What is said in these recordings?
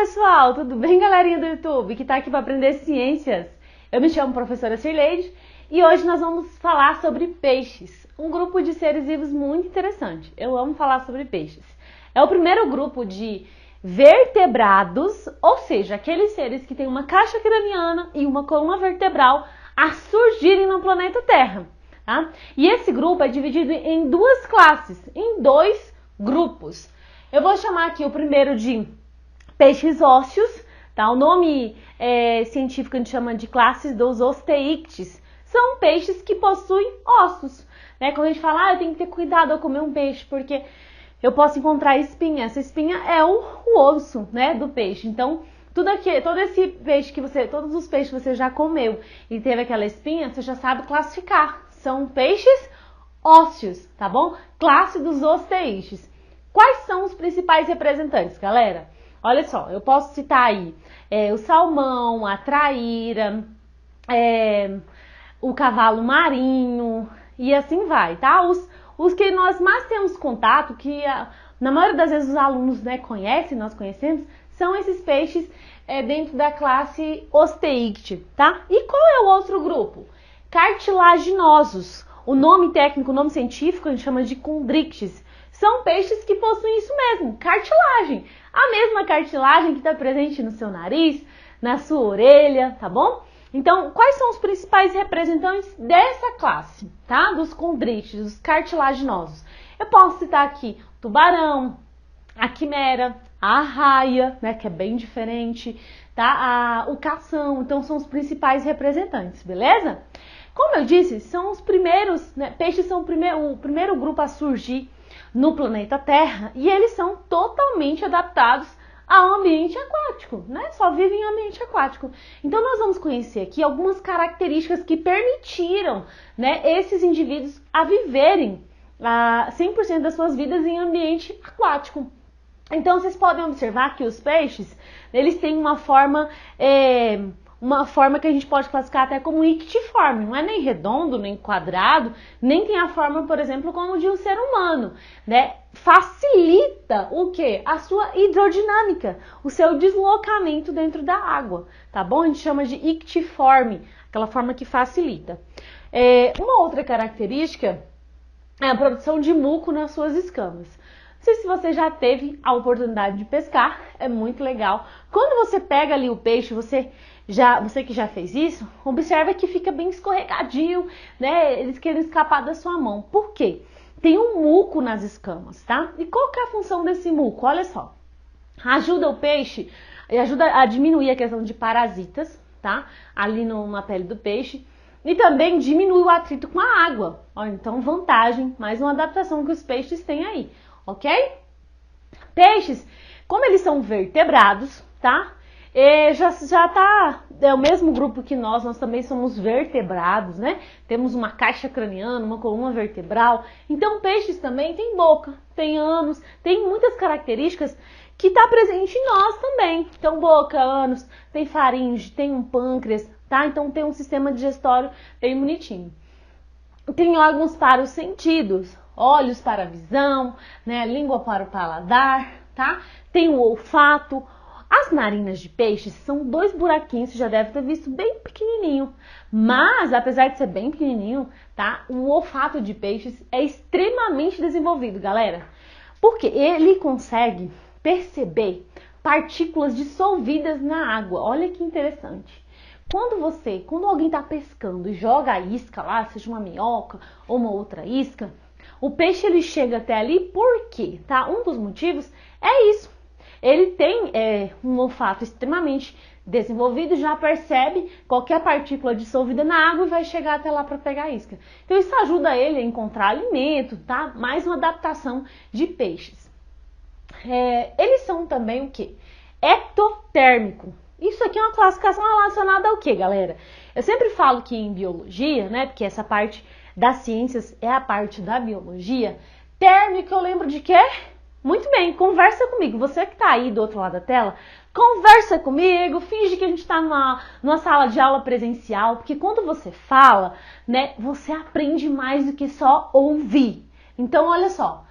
pessoal, tudo bem, galerinha do YouTube que tá aqui para aprender ciências? Eu me chamo professora Cirleide e hoje nós vamos falar sobre peixes, um grupo de seres vivos muito interessante. Eu amo falar sobre peixes. É o primeiro grupo de vertebrados, ou seja, aqueles seres que têm uma caixa craniana e uma coluna vertebral a surgirem no planeta Terra. Tá? E esse grupo é dividido em duas classes, em dois grupos. Eu vou chamar aqui o primeiro de peixes ósseos, tá? O nome científico a gente chama de classe dos osteíctes. São peixes que possuem ossos, né? Quando a gente fala, eu tenho que ter cuidado ao comer um peixe, porque eu posso encontrar espinha. Essa espinha é o osso, né, do peixe. Então, todos os peixes que você já comeu e teve aquela espinha, você já sabe classificar. São peixes ósseos, tá bom? Classe dos osteístes. Quais são os principais representantes, galera? Olha só, eu posso citar aí o salmão, a traíra, o cavalo marinho e assim vai, tá? Os que nós mais temos contato, que na maioria das vezes os alunos, né, conhecem, nós conhecemos, são esses peixes dentro da classe osteícte, tá? E qual é o outro grupo? Cartilaginosos. O nome técnico, o nome científico, a gente chama de condrictes. São peixes que possuem isso mesmo, cartilagem. A mesma cartilagem que está presente no seu nariz, na sua orelha, tá bom? Então, quais são os principais representantes dessa classe, tá? Dos condrictes, dos cartilaginosos. Eu posso citar aqui o tubarão, a quimera, a arraia, né, que é bem diferente, tá? O cação, então são os principais representantes, beleza? Como eu disse, são os primeiros, né, peixes são o primeiro grupo a surgir no planeta Terra e eles são totalmente adaptados ao ambiente aquático, né? Só vivem em ambiente aquático. Então nós vamos conhecer aqui algumas características que permitiram, né, esses indivíduos a viverem 100% das suas vidas em ambiente aquático. Então vocês podem observar que os peixes, eles têm uma forma que a gente pode classificar até como ictiforme, não é nem redondo, nem quadrado, nem tem a forma, por exemplo, como de um ser humano, né? Facilita o quê? A sua hidrodinâmica, o seu deslocamento dentro da água, tá bom? A gente chama de ictiforme, aquela forma que facilita. Uma outra característica é a produção de muco nas suas escamas. Não sei se você já teve a oportunidade de pescar, é muito legal. Quando você pega ali o peixe, você que já fez isso, observa que fica bem escorregadio, né? Eles querem escapar da sua mão. Por quê? Tem um muco nas escamas, tá? E qual que é a função desse muco? Olha só. Ajuda o peixe, ajuda a diminuir a questão de parasitas, tá? Ali na pele do peixe. E também diminui o atrito com a água. Olha, então, vantagem, mais uma adaptação que os peixes têm aí, ok? Peixes, como eles são vertebrados, tá? É o mesmo grupo que nós também somos vertebrados, né? Temos uma caixa craniana, uma coluna vertebral. Então, peixes também têm boca, têm ânus, tem muitas características que está presente em nós também. Então, boca, ânus, tem faringe, tem um pâncreas, tá? Então, tem um sistema digestório bem bonitinho. Tem órgãos para os sentidos, olhos para a visão, né? Língua para o paladar, tá? Tem o olfato. As narinas de peixes são dois buraquinhos, você já deve ter visto, bem pequenininho. Mas, apesar de ser bem pequenininho, tá? O olfato de peixes é extremamente desenvolvido, galera. Porque ele consegue perceber partículas dissolvidas na água. Olha que interessante. Quando alguém está pescando e joga a isca lá, seja uma minhoca ou uma outra isca, o peixe ele chega até ali por quê? Tá? Um dos motivos é isso. Ele tem um olfato extremamente desenvolvido, já percebe qualquer partícula dissolvida na água e vai chegar até lá para pegar a isca. Então isso ajuda ele a encontrar alimento, tá? Mais uma adaptação de peixes. Eles são também o quê? Ectotérmico. Isso aqui é uma classificação relacionada ao quê, galera? Eu sempre falo que em biologia, né? Porque essa parte das ciências é a parte da biologia. Térmico, eu lembro de quê? Muito bem, conversa comigo. Você que está aí do outro lado da tela, conversa comigo, finge que a gente está numa sala de aula presencial, porque quando você fala, né, você aprende mais do que só ouvir. Então, olha só,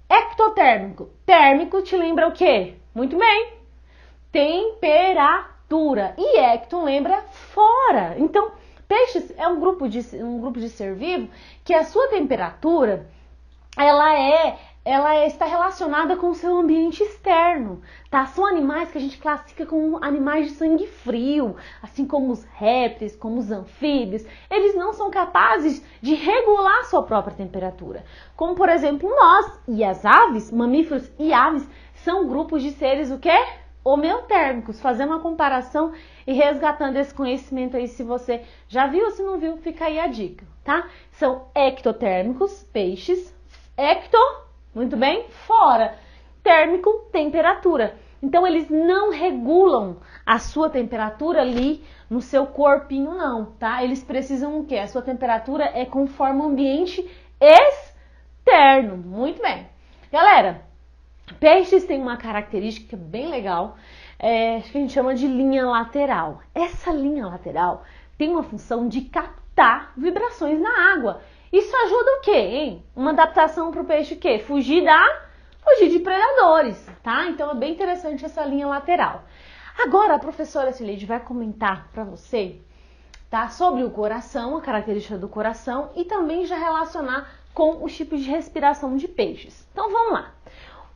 ectotérmico. Térmico te lembra o quê? Muito bem. temperatura. E ecto lembra fora. Então, peixes é um grupo de ser vivo que a sua temperatura, ela está relacionada com o seu ambiente externo, tá? São animais que a gente classifica como animais de sangue frio, assim como os répteis, como os anfíbios. Eles não são capazes de regular sua própria temperatura. Como, por exemplo, nós e as aves, mamíferos e aves, são grupos de seres o quê? Homeotérmicos. Fazendo uma comparação e resgatando esse conhecimento aí, se você já viu ou se não viu, fica aí a dica, tá? São ectotérmicos, peixes, muito bem, fora, térmico, temperatura. Então, eles não regulam a sua temperatura ali no seu corpinho, não, tá? Eles precisam o quê? A sua temperatura é conforme o ambiente externo. Muito bem. Galera, peixes têm uma característica bem legal, que a gente chama de linha lateral. Essa linha lateral tem uma função de captar vibrações na água. Isso ajuda o quê, hein? Uma adaptação para o peixe o quê? Fugir de predadores, tá? Então é bem interessante essa linha lateral. Agora a professora Cileide vai comentar para você, tá? Sobre o coração, a característica do coração e também já relacionar com os tipos de respiração de peixes. Então vamos lá.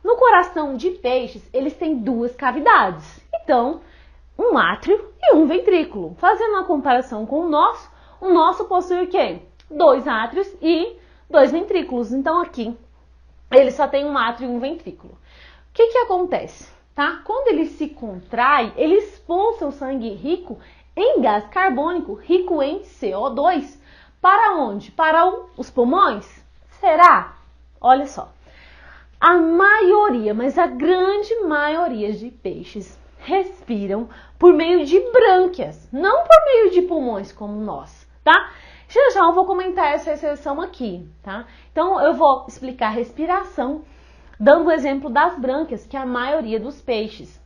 No coração de peixes, eles têm duas cavidades. Então, um átrio e um ventrículo. Fazendo uma comparação com o nosso possui o quê? 2 átrios e 2 ventrículos. Então aqui ele só tem um átrio e um ventrículo. O que acontece? Tá? Quando ele se contrai, ele expulsa o sangue rico em gás carbônico, rico em CO2. Para onde? Para os pulmões? Será? Olha só. A maioria, mas a grande maioria de peixes respiram por meio de brânquias, não por meio de pulmões como nós, tá? Já eu vou comentar essa exceção aqui, tá? Então, eu vou explicar a respiração, dando o exemplo das brânquias, que é a maioria dos peixes.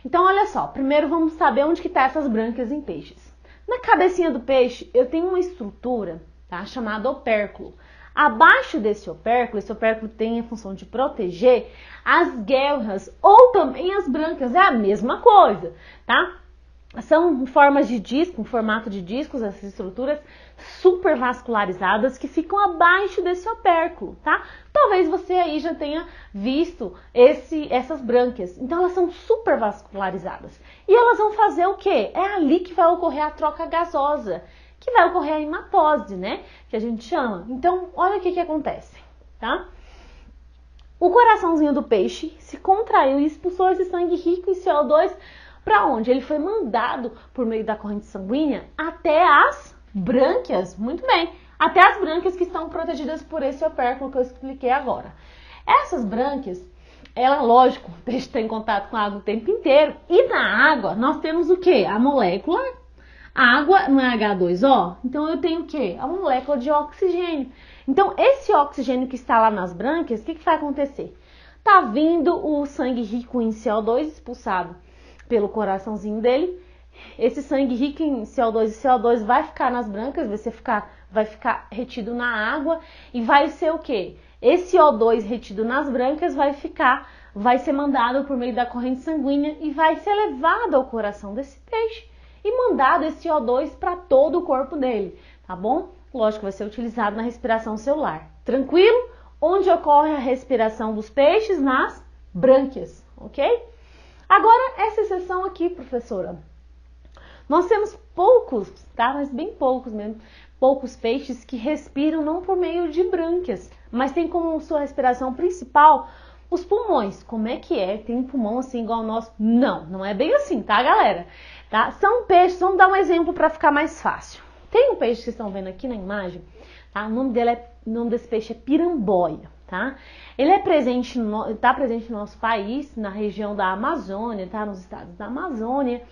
Então, olha só, primeiro vamos saber onde que tá essas brânquias em peixes. Na cabecinha do peixe, eu tenho uma estrutura, tá? Chamada opérculo. Abaixo desse opérculo, esse opérculo tem a função de proteger as guelras ou também as brânquias, é a mesma coisa, tá? São formas de disco, um formato de discos, essas estruturas super vascularizadas que ficam abaixo desse opérculo, tá? Talvez você aí já tenha visto essas brânquias. Então elas são super vascularizadas. E elas vão fazer o quê? É ali que vai ocorrer a troca gasosa, que vai ocorrer a hematose, né? Que a gente chama. Então, olha o que acontece, tá? O coraçãozinho do peixe se contraiu e expulsou esse sangue rico em CO2 para onde? Ele foi mandado por meio da corrente sanguínea até as brânquias, muito bem, até as brânquias que estão protegidas por esse opérculo que eu expliquei agora. Essas brânquias, lógico, o peixe está em contato com a água o tempo inteiro, e na água nós temos o quê? A molécula, a água não é H2O? Então eu tenho o quê? A molécula de oxigênio. Então esse oxigênio que está lá nas brânquias, o que vai acontecer? Tá vindo o sangue rico em CO2 expulsado pelo coraçãozinho dele. Esse sangue rico em CO2 e CO2 vai ficar nas brânquias, vai ficar retido na água e vai ser o quê? Esse O2 retido nas brânquias vai ser mandado por meio da corrente sanguínea e vai ser levado ao coração desse peixe e mandado esse O2 para todo o corpo dele, tá bom? Lógico, vai ser utilizado na respiração celular. Tranquilo? Onde ocorre a respiração dos peixes? Nas brânquias, ok? Agora, essa exceção aqui, professora. Nós temos poucos, tá? Mas bem poucos mesmo. Poucos peixes que respiram não por meio de brânquias, mas tem como sua respiração principal os pulmões. Como é que é? Tem um pulmão assim igual ao nosso? Não, não é bem assim, tá, galera? Tá? São peixes, vamos dar um exemplo para ficar mais fácil. Tem um peixe que vocês estão vendo aqui na imagem, tá? O nome desse peixe é piramboia. Tá? Ele é presente está presente no nosso país, na região da Amazônia, tá? Nos estados da Amazônia.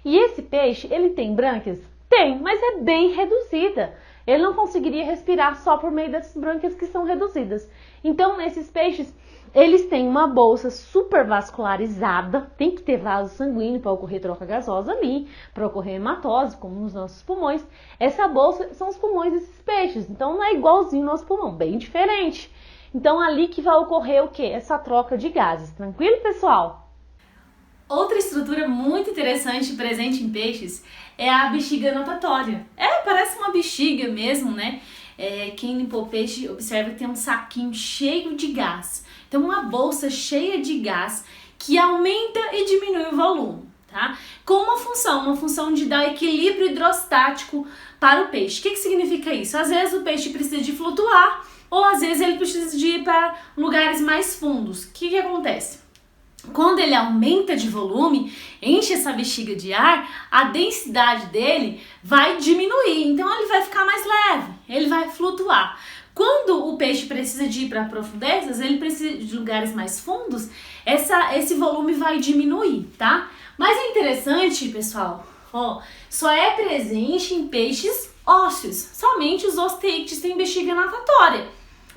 E esse peixe, ele tem brânquias? Tem, mas é bem reduzida. Ele não conseguiria respirar só por meio dessas brânquias que são reduzidas. Então, esses peixes, eles têm uma bolsa super vascularizada, tem que ter vaso sanguíneo para ocorrer troca gasosa ali, para ocorrer hematose, como nos nossos pulmões. Essa bolsa são os pulmões desses peixes, então não é igualzinho ao nosso pulmão, bem diferente. Então, ali que vai ocorrer o quê? Essa troca de gases. Tranquilo, pessoal? Outra estrutura muito interessante presente em peixes é a bexiga natatória. Parece uma bexiga mesmo, né? Quem limpou o peixe observa que tem um saquinho cheio de gás. Então, uma bolsa cheia de gás que aumenta e diminui o volume, tá? Com uma função de dar equilíbrio hidrostático para o peixe. O que significa isso? Às vezes o peixe precisa de flutuar ou às vezes ele precisa de ir para lugares mais fundos. O que acontece? Quando ele aumenta de volume, enche essa bexiga de ar, a densidade dele vai diminuir, então ele vai ficar mais leve, ele vai flutuar. Quando o peixe precisa de ir para profundezas, ele precisa de lugares mais fundos, esse volume vai diminuir, tá? Mas é interessante, pessoal, só é presente em peixes ósseos, somente os osteíctes têm bexiga natatória.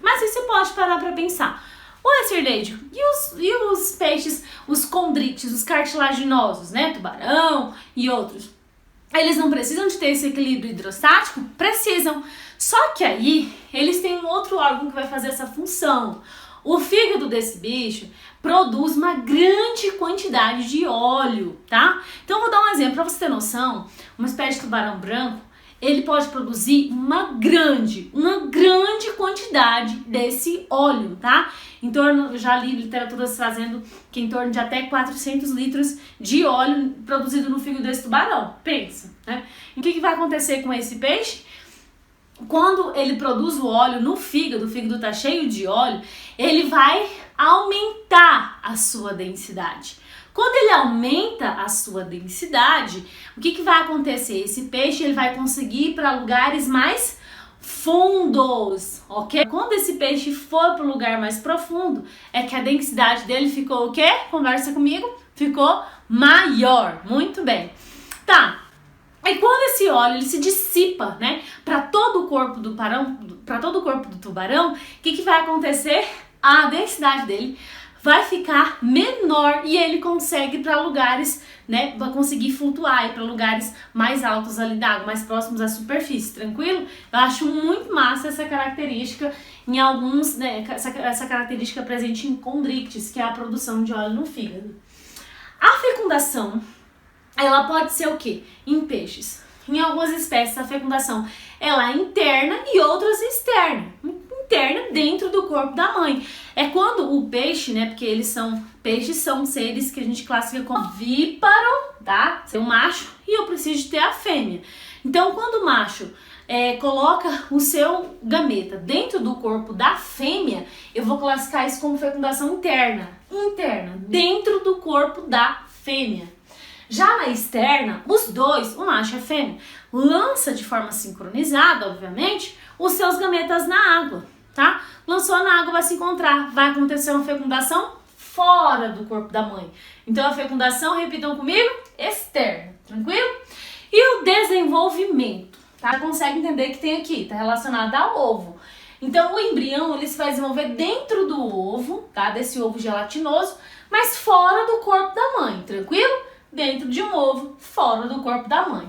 Mas aí você pode parar para pensar. Ué, Sirleide, e os peixes, os condrites, os cartilaginosos, né? Tubarão e outros. Eles não precisam de ter esse equilíbrio hidrostático? Precisam. Só que aí, eles têm um outro órgão que vai fazer essa função. O fígado desse bicho produz uma grande quantidade de óleo, tá? Então, vou dar um exemplo para você ter noção. Uma espécie de tubarão branco, ele pode produzir uma grande quantidade desse óleo, tá? Já li literaturas trazendo que em torno de até 400 litros de óleo produzido no fígado desse tubarão. Pensa, né? E o que vai acontecer com esse peixe? Quando ele produz o óleo no fígado, o fígado tá cheio de óleo, ele vai aumentar a sua densidade. Quando ele aumenta a sua densidade, o que vai acontecer? Esse peixe ele vai conseguir ir para lugares mais fundos, ok? Quando esse peixe for para o lugar mais profundo, é que a densidade dele ficou o quê? Conversa comigo. Ficou maior. Muito bem. Tá. E quando esse óleo ele se dissipa, né, para todo o corpo do tubarão, o que vai acontecer? A densidade dele vai ficar menor e ele consegue ir para lugares, né, vai conseguir flutuar para lugares mais altos ali da água, mais próximos à superfície, tranquilo? Eu acho muito massa essa característica em alguns, né, essa característica presente em condrictes, que é a produção de óleo no fígado. A fecundação, ela pode ser o quê? Em peixes. Em algumas espécies a fecundação ela é interna e outras externa. Interna dentro do corpo da mãe. É quando o peixe, né, porque peixes são seres que a gente classifica como ovíparo, tá? Tem o macho e eu preciso de ter a fêmea. Então, quando o macho coloca o seu gameta dentro do corpo da fêmea, eu vou classificar isso como fecundação interna, dentro do corpo da fêmea. Já na externa, os dois, o macho e a fêmea, lança de forma sincronizada, obviamente, os seus gametas na água, tá? Lançou na água, vai se encontrar, vai acontecer uma fecundação fora do corpo da mãe. Então a fecundação, repitam comigo, externa, tranquilo? E o desenvolvimento, tá? Já consegue entender que tem aqui, tá relacionado ao ovo. Então o embrião, ele se vai desenvolver dentro do ovo, tá? Desse ovo gelatinoso, mas fora do corpo da mãe, tranquilo? Dentro de um ovo, fora do corpo da mãe.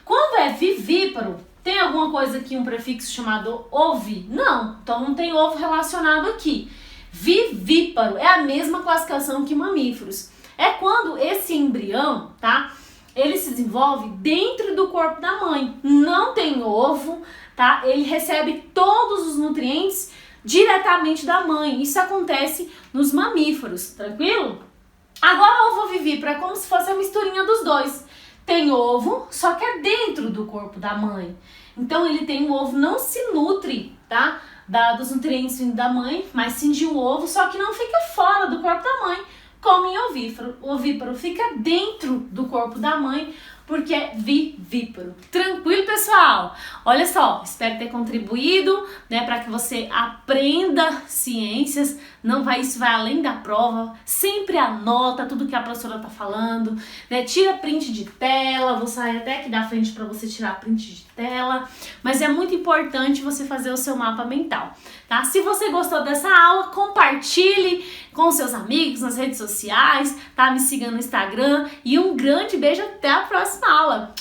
Quando é vivíparo, tem alguma coisa aqui, um prefixo chamado ovi? Não, então não tem ovo relacionado aqui. Vivíparo é a mesma classificação que mamíferos. É quando esse embrião, tá? Ele se desenvolve dentro do corpo da mãe. Não tem ovo, tá? Ele recebe todos os nutrientes diretamente da mãe. Isso acontece nos mamíferos, tranquilo? Agora o ovo vivíparo é como se fosse a misturinha dos dois. Tem ovo, só que é dentro do corpo da mãe. Então ele tem um ovo, não se nutre, tá? Dos nutrientes vindo da mãe, mas sim de um ovo, só que não fica fora do corpo da mãe, como em ovíparo. O ovíparo fica dentro do corpo da mãe, porque é vivíparo. Tranquilo, pessoal? Olha só, espero ter contribuído, né, para que você aprenda ciências. Isso vai além da prova. Sempre anota tudo que a professora tá falando, né? Tira print de tela. Vou sair até aqui da frente para você tirar print de tela. Mas é muito importante você fazer o seu mapa mental, tá? Se você gostou dessa aula, compartilhe com seus amigos nas redes sociais, tá? Me siga no Instagram e um grande beijo, até a próxima aula.